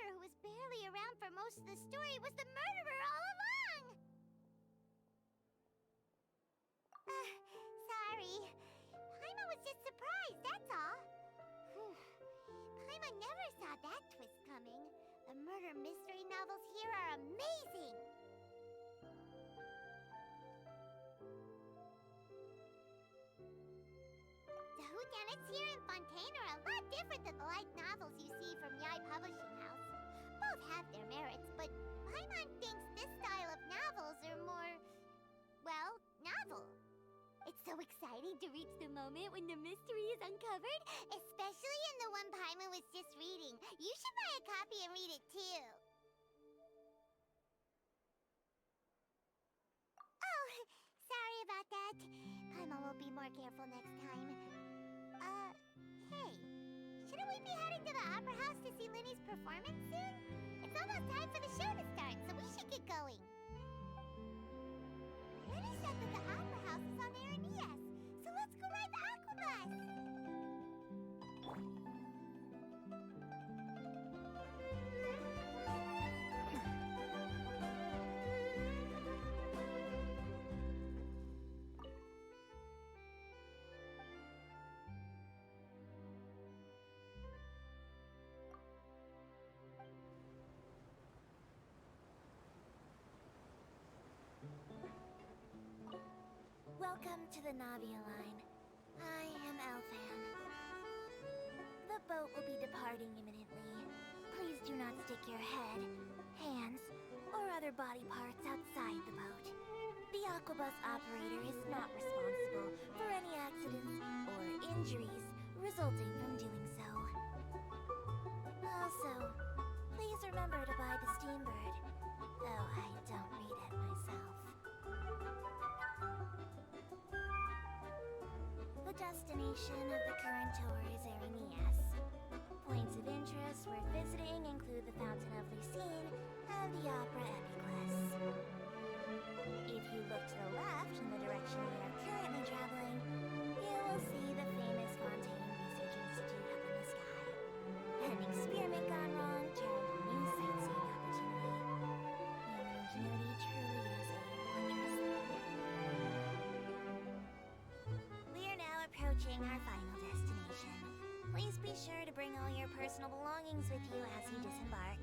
reporter who was barely around for most of the story was the murderer all along! Sorry. Paimon was just surprised, that's all. Paimon never saw that twist coming. The murder mystery novels here are amazing! The whodunits here in Fontaine are a lot different than the light novels you see from Yai Publishing House. Both have their merits, but Paimon thinks this style of novels are more, well, novel. It's so exciting to reach the moment when the mystery is uncovered, especially in the one Paimon was just reading. You should buy a copy and read it too. Oh, sorry about that. Paimon will be more careful next time. Hey, shouldn't we be heading to the Opera House to see Linny's performance soon? It's almost time for the show to start, so we should get going. Linny said that the Opera House is on Aeneas, so let's go ride the Aquabus! Welcome to the Navia line. I am Elfan. The boat will be departing imminently. Please do not stick your head, hands, or other body parts outside the boat. The Aquabus operator is not responsible for any accidents or injuries resulting from doing so. Also, please remember to buy the Steambird, though I don't read it myself. The destination of the current tour is Aeneas. Points of interest worth visiting include the Fountain of Lucine and the Opera Epiclese. If you look to the left in the direction we are currently traveling, you will see the famous Fontaine Research Institute up in the sky. An experiment gone wrong turned a new sightseeing opportunity. Human ingenuity truly is a wondrous thing. We are now approaching our final destination. Please be sure to bring all your personal belongings with you as you disembark.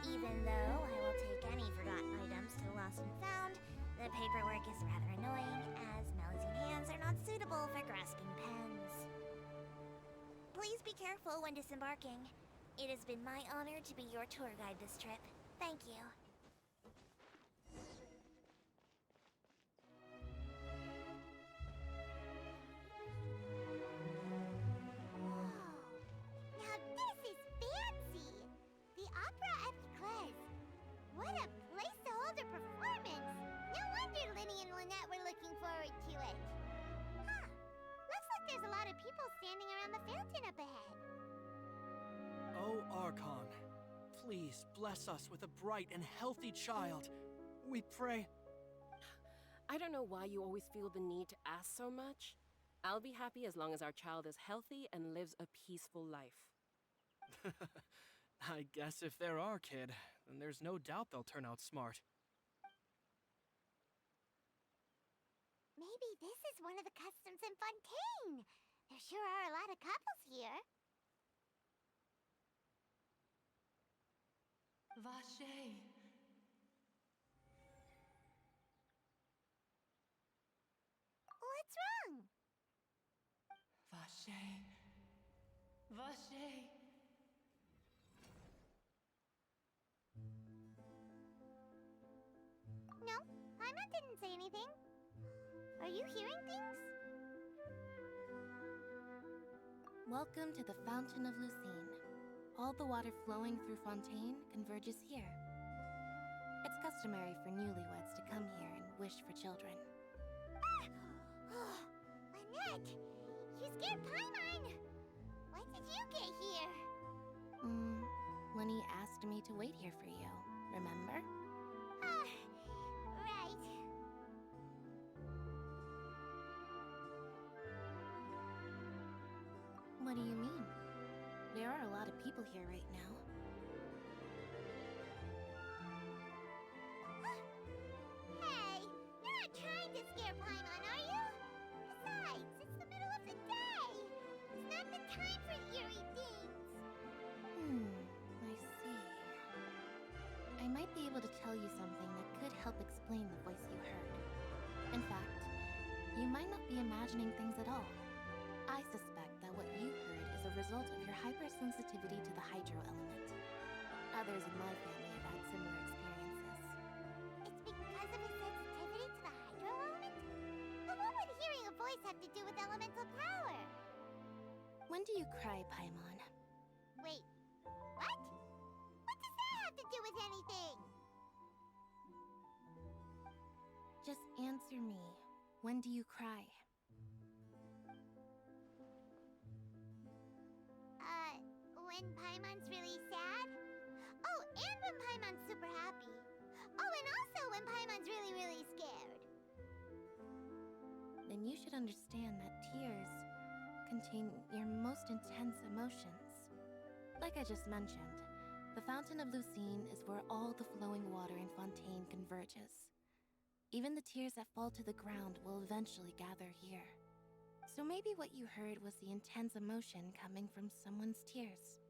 Even though I will take any forgotten items to the Lost and Found, the paperwork is rather annoying, as Melusine hands are not suitable for grasping pens. Please be careful when disembarking. It has been my honor to be your tour guide this trip. Thank you. What a place to hold a performance! No wonder Linny and Lynette were looking forward to it. Huh. Looks like there's a lot of people standing around the fountain up ahead. Oh, Archon, please bless us with a bright and healthy child. We pray. I don't know why you always feel the need to ask so much. I'll be happy as long as our child is healthy and lives a peaceful life. I guess if they're our kid, then there's no doubt they'll turn out smart. Maybe this is one of the customs in Fontaine. There sure are a lot of couples here. Vache. What's wrong? Vache. Vache. No, Paimon didn't say anything. Are you hearing things? Welcome to the Fountain of Lucine. All the water flowing through Fontaine converges here. It's customary for newlyweds to come here and wish for children. Ah! Lynette! You scared Paimon! When did you get here? Lenny asked me to wait here for you, remember? Right. What do you mean? There are a lot of people here right now. might be able to tell you something that could help explain the voice you heard. In fact, you might not be imagining things at all. I suspect that what you heard is a result of your hypersensitivity to the hydro element. Others in my family have had similar experiences. It's because of his sensitivity to the hydro element? But what would hearing a voice have to do with elemental power? When do you cry, Paimon? Wait, what? What does that have to do with anything? Just answer me. When do you cry? When Paimon's really sad? Oh, and when Paimon's super happy. Oh, and also when Paimon's really, really scared. Then you should understand that tears contain your most intense emotions. Like I just mentioned, the Fountain of Lucine is where all the flowing water in Fontaine converges. Even the tears that fall to the ground will eventually gather here. So maybe what you heard was the intense emotion coming from someone's tears.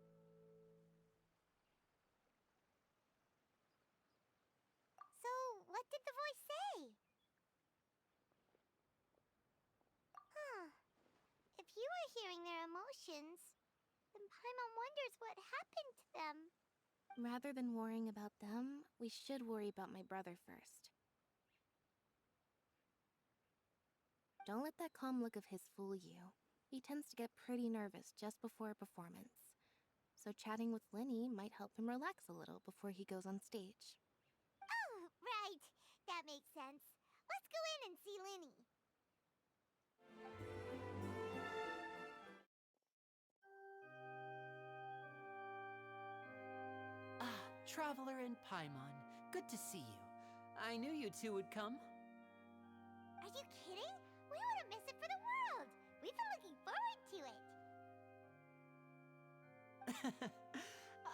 So, what did the voice say? Huh. If you were hearing their emotions, then Paimon wonders what happened to them. Rather than worrying about them, we should worry about my brother first. Don't let that calm look of his fool you. He tends to get pretty nervous just before a performance. So chatting with Linny might help him relax a little before he goes on stage. Oh, right. That makes sense. Let's go in and see Linny. Ah, Traveler and Paimon. Good to see you. I knew you two would come. Are you kidding? We wouldn't miss it for the world. We've been looking forward to it.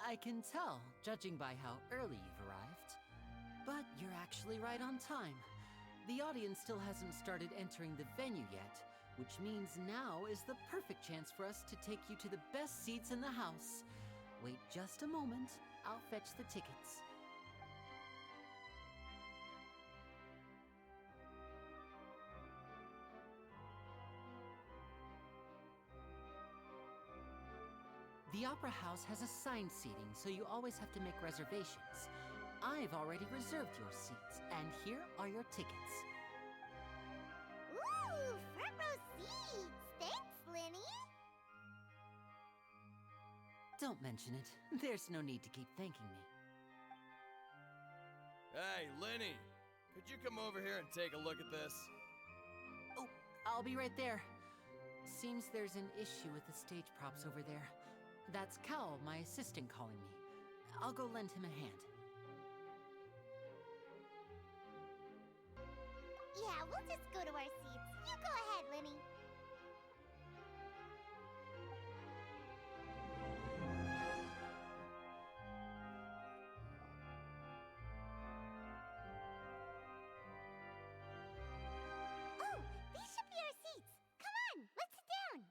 I can tell, judging by how early you've arrived. But you're actually right on time. The audience still hasn't started entering the venue yet, which means now is the perfect chance for us to take you to the best seats in the house. Wait just a moment. I'll fetch the tickets. The Opera House has assigned seating, so you always have to make reservations. I've already reserved your seats, and here are your tickets. Ooh, front row seats. Thanks, Linny. Don't mention it. There's no need to keep thanking me. Hey, Linny! Could you come over here and take a look at this? Oh, I'll be right there. Seems there's an issue with the stage props over there. That's Cal, my assistant, calling me. I'll go lend him a hand. Yeah, we'll just go to our seats. You go ahead, Linny. Oh, these should be our seats. Come on, let's sit down.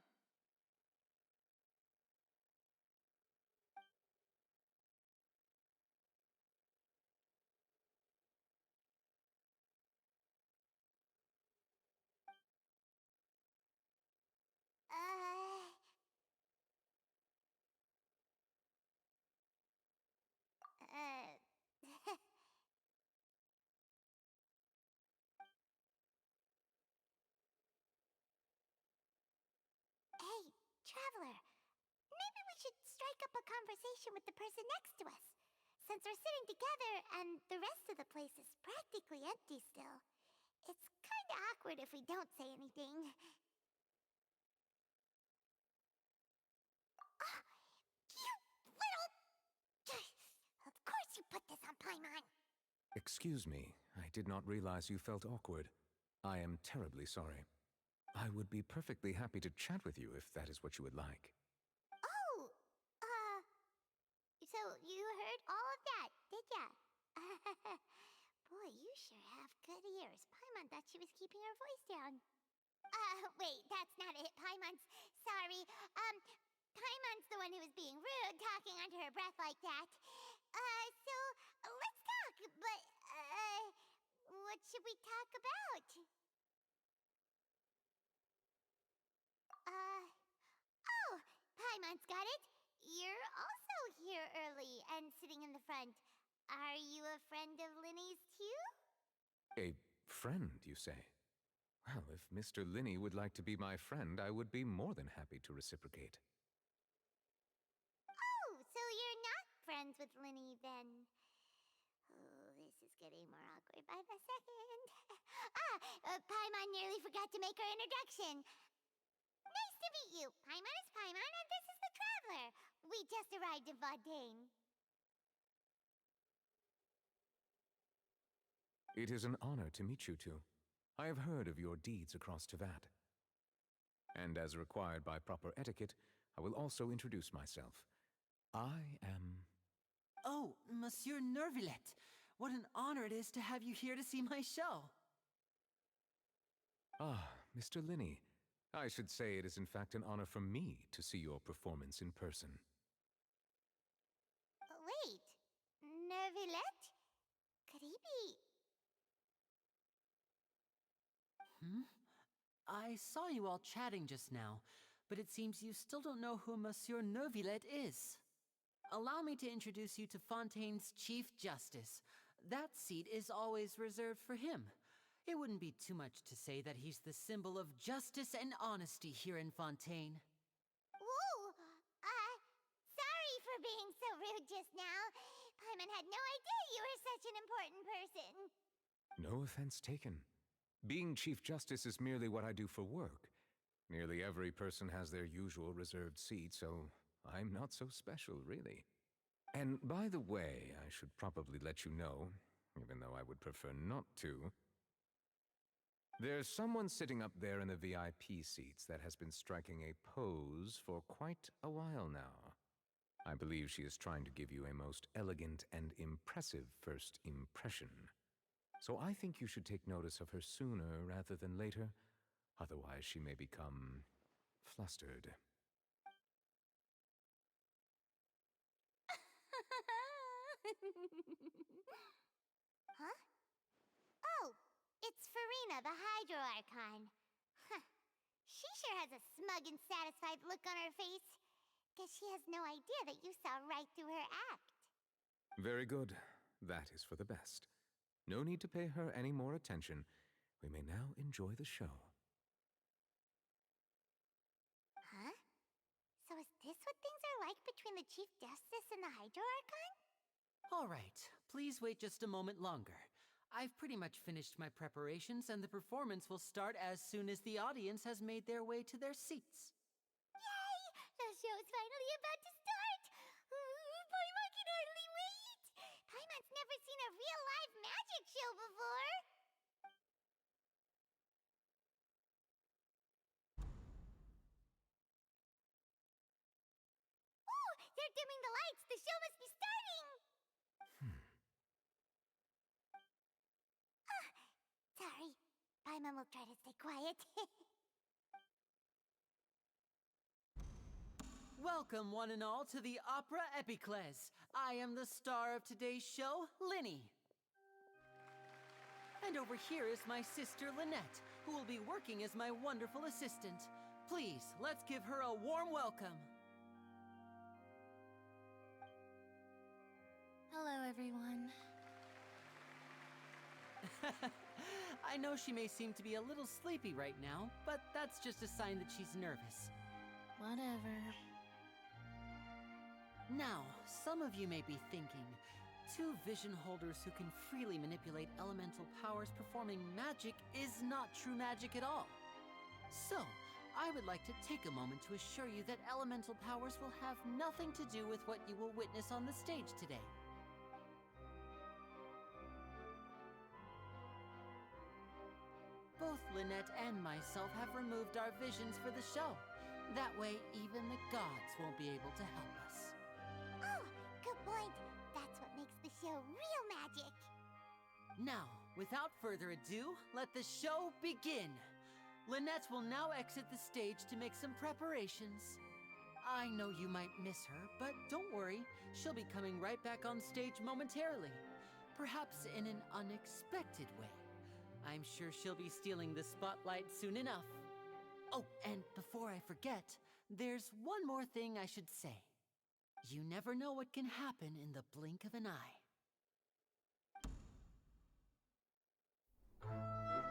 Hey, Traveler. Maybe we should strike up a conversation with the person next to us. Since we're sitting together and the rest of the place is practically empty still, it's kinda awkward if we don't say anything. Ah, you little... Of course you put this on Paimon. Excuse me, I did not realize you felt awkward. I am terribly sorry. I would be perfectly happy to chat with you if that is what you would like. Oh, so you heard all of that, did ya? Boy, you sure have good ears. Paimon thought she was keeping her voice down. Wait, that's not it, Paimon's. Sorry. Paimon's the one who was being rude, talking under her breath like that. So, let's talk. What should we talk about? Oh, Paimon's got it. You're also here early and sitting in the front. Are you a friend of Linny's too? A friend, you say? Well, if Mr. Linney would like to be my friend, I would be more than happy to reciprocate. Oh, so you're not friends with Linny then? Oh, this is getting more awkward by the second. Paimon nearly forgot to make her introduction. Nice to meet you. Paimon is Paimon, and this is the Traveler. We just arrived in Fontaine. It is an honor to meet you two. I have heard of your deeds across Tevat. And as required by proper etiquette, I will also introduce myself. I am... Oh, Monsieur Nervillet! What an honor it is to have you here to see my show! Ah, Mr. Linney. I should say it is in fact an honor for me to see your performance in person. Wait, Nervillet? Could he be... I saw you all chatting just now, but it seems you still don't know who Monsieur Nervillet is. Allow me to introduce you to Fontaine's Chief Justice. That seat is always reserved for him. It wouldn't be too much to say that he's the symbol of justice and honesty here in Fontaine. Whoa! Sorry for being so rude just now. Paimon had no idea you were such an important person. No offense taken. Being Chief Justice is merely what I do for work. Nearly every person has their usual reserved seat, so I'm not so special, really. And by the way, I should probably let you know, even though I would prefer not to. There's someone sitting up there in the VIP seats that has been striking a pose for quite a while now. I believe she is trying to give you a most elegant and impressive first impression. So I think you should take notice of her sooner rather than later, otherwise she may become flustered. Huh? Oh, it's Farina, the Hydro Archon. Huh. She sure has a smug and satisfied look on her face. Guess she has no idea that you saw right through her act. Very good. That is for the best. No need to pay her any more attention. We may now enjoy the show. Huh? So is this what things are like between the Chief Justice and the Hydro Archon? All right, please wait just a moment longer. I've pretty much finished my preparations, and the performance will start as soon as the audience has made their way to their seats. Yay! The show's finally about to start! Paimon can hardly wait! Paimon's never seen a real live magic show before! Ooh! They're dimming the lights! The show must be starting! Sorry. Paimon will try to stay quiet. Welcome, one and all, to the Opera Epiclese. I am the star of today's show, Linny. And over here is my sister, Lynette, who will be working as my wonderful assistant. Please, let's give her a warm welcome. Hello, everyone. I know she may seem to be a little sleepy right now, but that's just a sign that she's nervous. Whatever. Now, some of you may be thinking, two vision holders who can freely manipulate elemental powers performing magic is not true magic at all. So, I would like to take a moment to assure you that elemental powers will have nothing to do with what you will witness on the stage today. Both Lynette and myself have removed our visions for the show. That way, even the gods won't be able to help us. Oh, good point. That's what makes the show real magic. Now, without further ado, let the show begin. Lynette will now exit the stage to make some preparations. I know you might miss her, but don't worry. She'll be coming right back on stage momentarily. Perhaps in an unexpected way. I'm sure she'll be stealing the spotlight soon enough. Oh, and before I forget, there's one more thing I should say. You never know what can happen in the blink of an eye.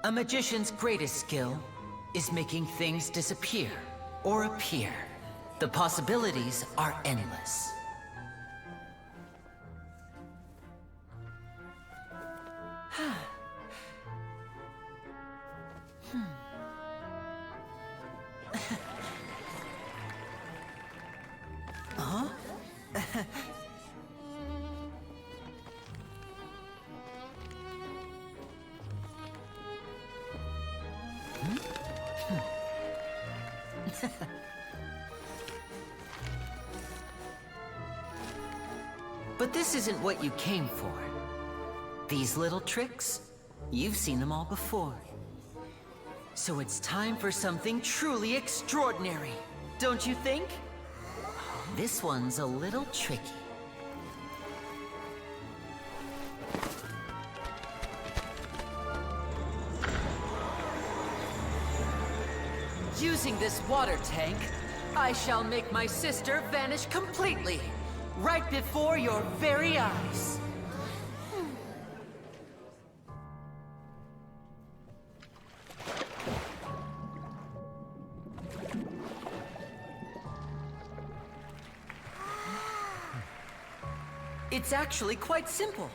A magician's greatest skill is making things disappear or appear. The possibilities are endless. Huh? But this isn't what you came for. These little tricks, you've seen them all before. So it's time for something truly extraordinary, don't you think? This one's a little tricky. Using this water tank, I shall make my sister vanish completely, right before your very eyes. It's actually quite simple.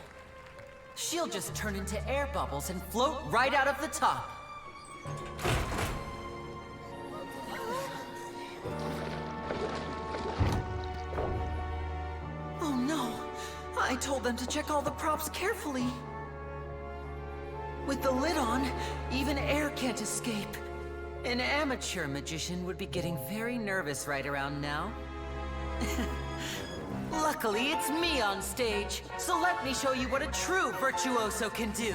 She'll just turn into air bubbles and float right out of the top. Oh no! I told them to check all the props carefully. With the lid on, even air can't escape. An amateur magician would be getting very nervous right around now. Luckily, it's me on stage, so let me show you what a true virtuoso can do.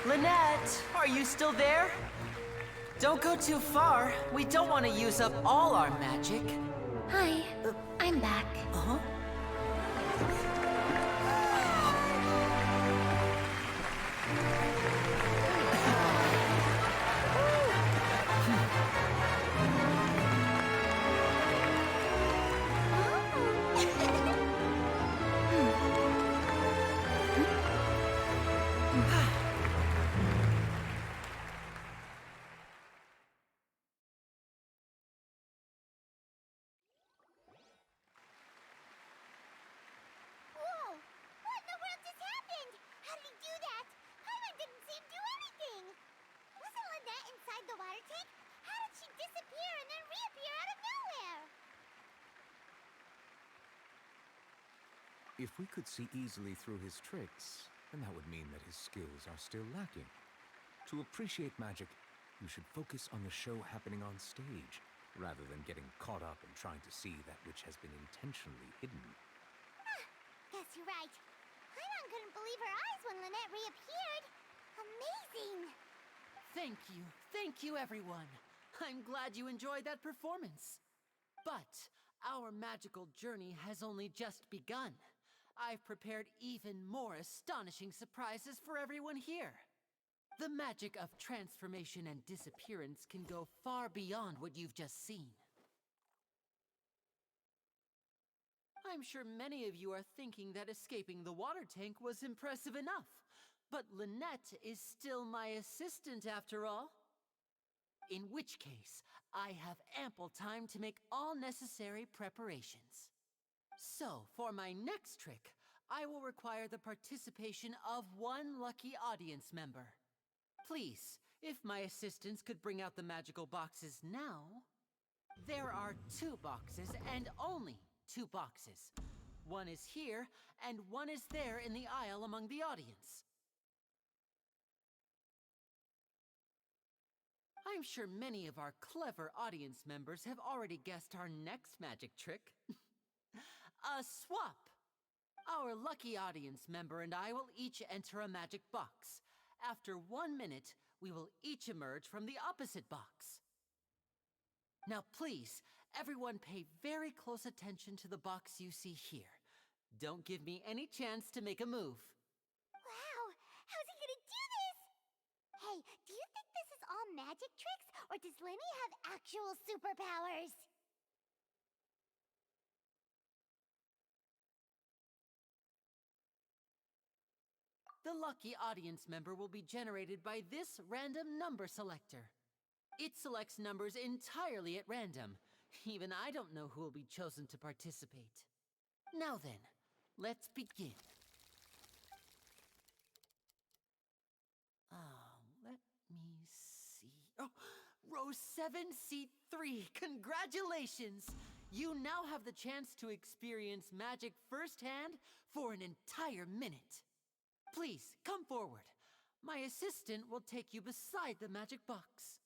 Lynette, are you still there? Don't go too far. We don't want to use up all our magic. Hi, I'm back. Uh-huh. Whoa! What in the world just happened? How did he do that? Paimon didn't see him do anything. Wasn't Lynette inside the water tank? How did she disappear and then reappear out of nowhere? If we could see easily through his tricks, then that would mean that his skills are still lacking. To appreciate magic, you should focus on the show happening on stage, rather than getting caught up in trying to see that which has been intentionally hidden. Guess you're right. Paimon couldn't believe her eyes when Lynette reappeared. Amazing! Thank you everyone. I'm glad you enjoyed that performance. But our magical journey has only just begun. I've prepared even more astonishing surprises for everyone here. The magic of transformation and disappearance can go far beyond what you've just seen. I'm sure many of you are thinking that escaping the water tank was impressive enough. But Lynette is still my assistant after all. In which case, I have ample time to make all necessary preparations. So, for my next trick, I will require the participation of one lucky audience member. Please, if my assistants could bring out the magical boxes now. There are 2 boxes and only 2 boxes. One is here, and one is there in the aisle among the audience. I'm sure many of our clever audience members have already guessed our next magic trick. A swap! Our lucky audience member and I will each enter a magic box. After 1 minute, we will each emerge from the opposite box. Now please, everyone pay very close attention to the box you see here. Don't give me any chance to make a move. Wow, how's he gonna do this? Hey, do you think this is all magic tricks, or does Lenny have actual superpowers? The lucky audience member will be generated by this random number selector. It selects numbers entirely at random. Even I don't know who will be chosen to participate. Now then, let's begin. Let me see. Oh, row 7, seat 3. Congratulations! You now have the chance to experience magic firsthand for an entire minute. Please, come forward. My assistant will take you beside the magic box.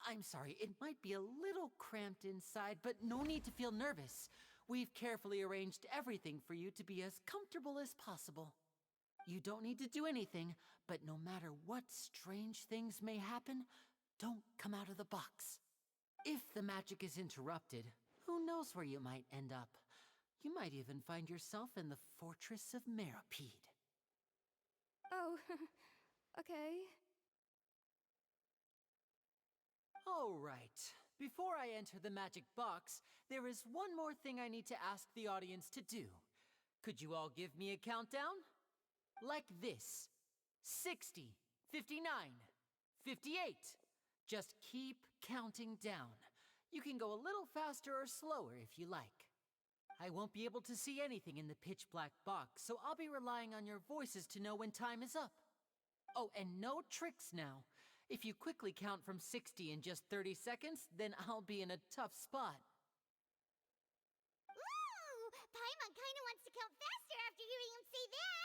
I'm sorry, it might be a little cramped inside, but no need to feel nervous. We've carefully arranged everything for you to be as comfortable as possible. You don't need to do anything, but no matter what strange things may happen, don't come out of the box. If the magic is interrupted, who knows where you might end up? You might even find yourself in the Fortress of Meropide. Oh, okay. All right. Before I enter the magic box, there is one more thing I need to ask the audience to do. Could you all give me a countdown? Like this. 60, 59, 58. Just keep counting down. You can go a little faster or slower if you like. I won't be able to see anything in the pitch-black box, so I'll be relying on your voices to know when time is up. Oh, and no tricks now. If you quickly count from 60 in just 30 seconds, then I'll be in a tough spot. Ooh! Paimon kinda wants to count faster after hearing him say that!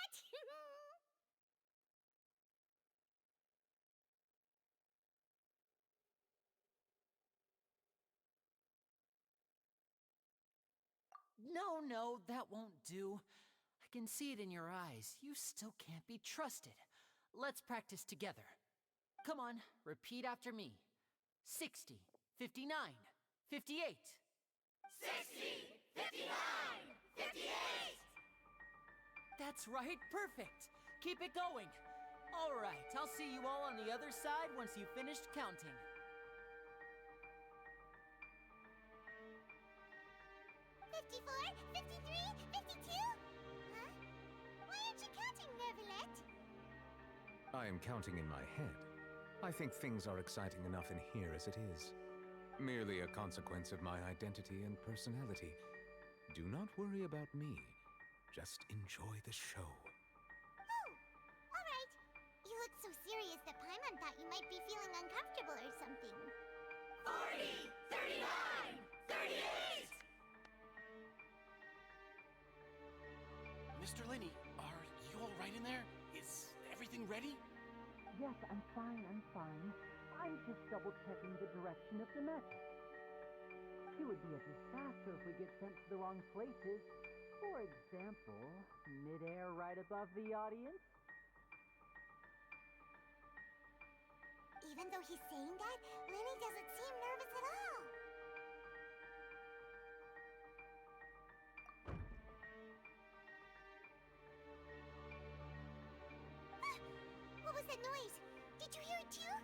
No, that won't do. I can see it in your eyes. You still can't be trusted. Let's practice together. Come on, repeat after me. 60, 59, 58. 60! 59! 58! That's right, perfect. Keep it going. All right, I'll see you all on the other side once you've finished counting. Huh? Why aren't you counting, Neuvillette? I am counting in my head. I think things are exciting enough in here as it is. Merely a consequence of my identity and personality. Do not worry about me. Just enjoy the show. Oh, all right. You look so serious that Paimon thought you might be feeling uncomfortable or something. 40! 39! 38! Mr. Lenny, are you all right in there? Is everything ready? Yes, I'm fine. I'm just double-checking the direction of the magic. It would be a disaster if we get sent to the wrong places. For example, mid-air right above the audience. Even though he's saying that, Lenny doesn't seem nervous at all. Ah! What was that noise? Did you hear it too?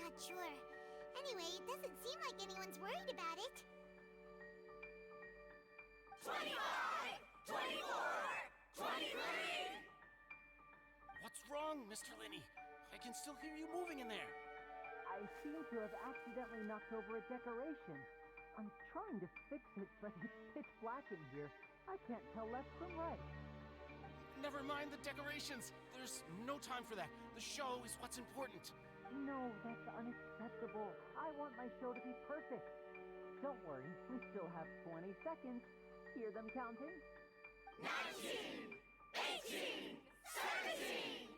Not sure. Anyway, it doesn't seem like anyone's worried about it. 25! 24! 23! What's wrong, Mr. Lenny? I can still hear you moving in there. I seem to have accidentally knocked over a decoration. I'm trying to fix it, but it's pitch black in here. I can't tell left from right. Never mind the decorations. There's no time for that. The show is what's important. No, that's unacceptable. I want my show to be perfect. Don't worry, we still have 20 seconds. Hear them counting? 19! 18! 17!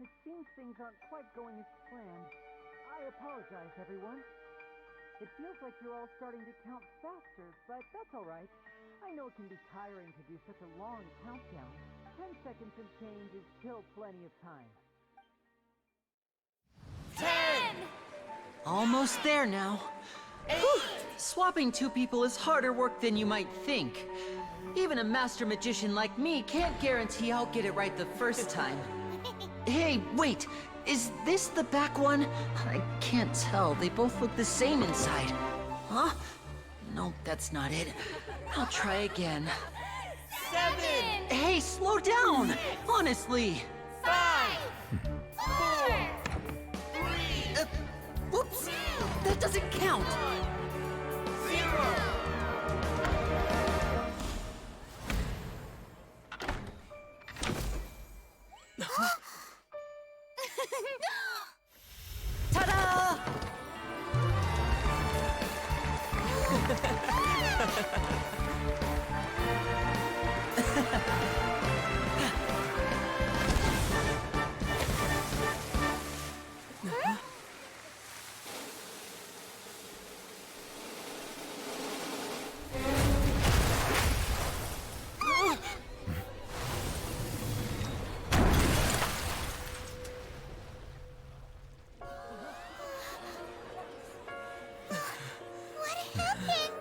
It seems things aren't quite going as planned. I apologize, everyone. It feels like you're all starting to count faster, but that's all right. I know it can be tiring to do such a long countdown. 10 seconds and change is still plenty of time. 10! Almost there now. Whew. Swapping two people is harder work than you might think. Even a master magician like me can't guarantee I'll get it right the first time. Hey, wait! Is this the back one? I can't tell. They both look the same inside. Huh? Nope, that's not it. I'll try again. 7! Hey, slow down! Honestly! 5! 4! 3! Whoops! That doesn't count! 0! Ta-da! What happened?